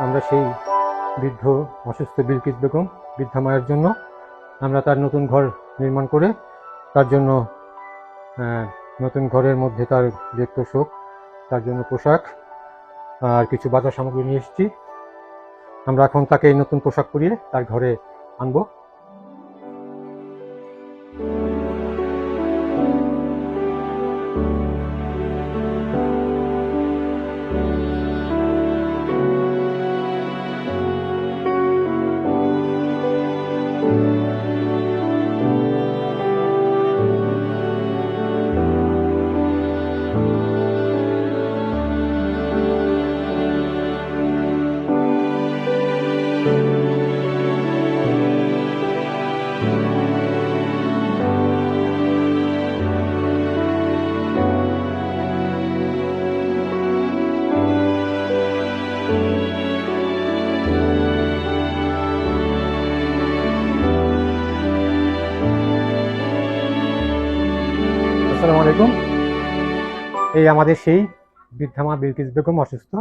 আমরা সেই বৃদ্ধ অসুস্থ বিলকিস বেগম বৃদ্ধা মায়ের জন্য আমরা তার নতুন ঘর নির্মাণ করে তার জন্য নতুন ঘরের মধ্যে তার দেখতে শোক, তার জন্য পোশাক আর কিছু বাজার সামগ্রী নিয়ে এসেছি। আমরা এখন তাকে এই নতুন পোশাক পরিয়ে তার ঘরে আনবো। আসসালামু আলাইকুম। এই আমাদের সেই বৃদ্ধা মা বিলকিস বেগম অসুস্থ,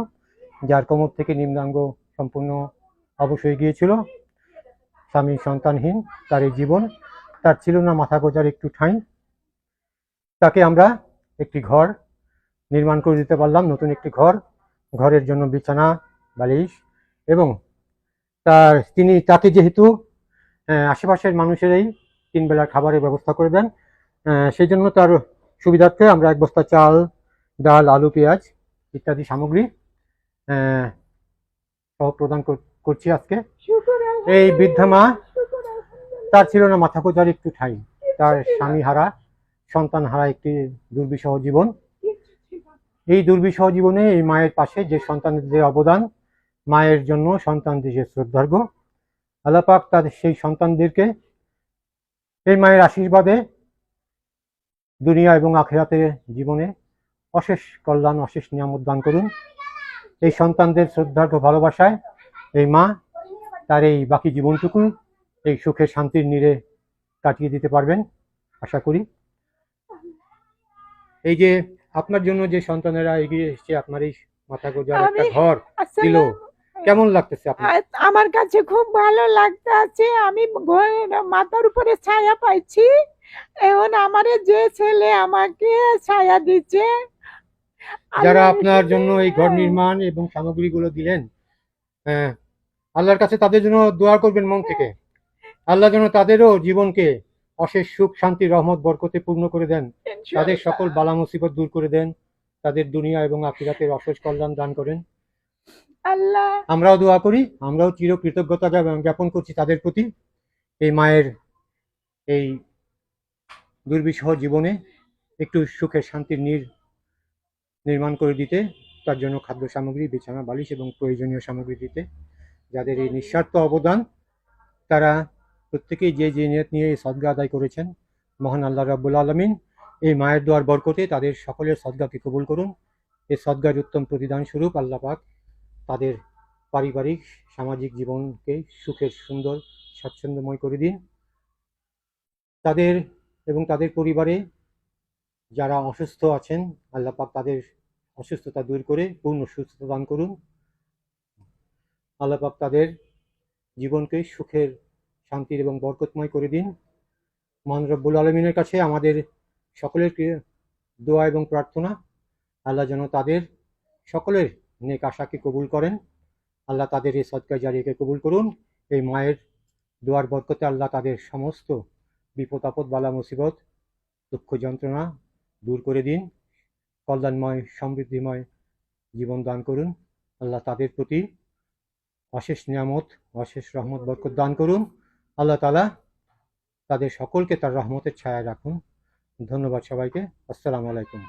যার কোমর থেকে নিম্নাঙ্গ সম্পূর্ণ অবশ হয়ে গিয়েছিল। স্বামী সন্তানহীন তার এই জীবন, তার ছিল না মাথা গোজার একটু ঠাঁই। তাকে আমরা একটি ঘর নির্মাণ করে দিতে পারলাম, নতুন একটি ঘর। ঘরের জন্য বিছানা, বালিশ এবং তাকে যেহেতু আশেপাশের মানুষেরাই 3 বেলার খাবারের ব্যবস্থা করে দেন, সেই জন্য তার সুবিধার্থে আমরা 1 বস্তা চাল, ডাল, আলু, পেঁয়াজ ইত্যাদি সামগ্রী সহ প্রদান করছি আজকে। এই বৃদ্ধা মা, তার ছিল না মাথা গোজার একটু ঠাঁই। তার স্বামী হারা, সন্তান হারা একটি দুর্বিষহ জীবন। এই দুর্বিষহ জীবনে এই মায়ের পাশে যে সন্তানের যে অবদান, মায়ের জন্য সন্তানদের যে শ্রদ্ধার্ঘ, আল্লাহ পাক তাদের সেই সন্তানদেরকে এই মায়ের আশীর্বাদে দুনিয়া এবং আখিরাতের জীবনে অশেষ কল্যাণ, অশেষ নিয়ামত দান করুন। এই সন্তানদের শ্রদ্ধার্ঘ ভালোবাসায় এই মা তার এই বাকি জীবনটুকু এই সুখের শান্তির নীড়ে কাটিয়ে দিতে পারবেন আশা করি। এই যে আপনার জন্য যে সন্তানেরা এগিয়ে এসেছে, আপনার এই মাথা গোজার একটা ঘর দিল, কেমন লাগতেছে আপনার? আমার কাছে খুব ভালো লাগতেছে। আমি মাথার উপরে ছায়া পাইছি। এখন আমার যে ছেলে আমাকে ছায়া দিচ্ছে, যারা আপনার জন্য এই ঘর নির্মাণ এবং সামগ্রীগুলো দিলেন, আল্লাহর কাছে তাদের জন্য দোয়া করবেন মন থেকে। আল্লাহ যেন তাদেরও জীবনকে অশেষ সুখ, শান্তি, রহমত, বরকতে পূর্ণ করে দেন, তাদের সকল বালা মুসিবত দূর করে দেন, তাদের দুনিয়া এবং আখিরাতের অশেষ কল্যাণ দান করেন আল্লাহ। আমরাও দোয়া করি, আমরাও চির কৃতজ্ঞতা জ্ঞাপন করছি তাদের প্রতি। এই মায়ের এই দুর্বিষহ জীবনে একটু সুখের শান্তির নির্মাণ করে দিতে, তার জন্য খাদ্য সামগ্রী, বিছানা, বালিশ এবং প্রয়োজনীয় সামগ্রী দিতে। যাদের এই নিঃস্বার্থ অবদান, তারা প্রত্যেকেই যে নিয়ত নিয়ে এই সদকা আদায় করেছেন, মহান আল্লাহ রাব্বুল আলামিন এই মায়ের দোয়ার বরকতে তাদের সকলের সদকাকে কবুল করুন। এই সদকার উত্তম প্রতিদান স্বরূপ আল্লাহ পাক তাদের পারিবারিক, সামাজিক জীবনকে সুখের, সুন্দর, স্বাচ্ছন্দ্যময় করে দিন। তাদের এবং তাদের পরিবারে যারা অসুস্থ আছেন, আল্লাহ পাক তাদের অসুস্থতা দূর করে পূর্ণ সুস্থতা দান করুন। আল্লাহ পাক তাদের জীবনকে সুখের, শান্তির এবং বরকতময় করে দিন। মহান রব্বুল আলমিনের কাছে আমাদের সকলের দোয়া এবং প্রার্থনা, আল্লাহ যেন তাদের সকলের নেক আশাকে কবুল করেন। আল্লাহ তাদের এই সদকা জারিয়াকে কবুল করুন। এই মায়ের দোয়ার বরকতে আল্লাহ তাদের সমস্ত বিপদ আপদ, বালা মুসিবত, দুঃখ যন্ত্রণা দূর করে দিন। কল্যাণময়, সমৃদ্ধিময় জীবন দান করুন। আল্লাহ তাদের প্রতি অশেষ নিয়ামত, অশেষ রহমত, বরকত দান করুন। আল্লাহ তাআলা তাদের সকলকে তার রহমতের ছায়ায় রাখুন। ধন্যবাদ সবাইকে। আসসালামু আলাইকুম।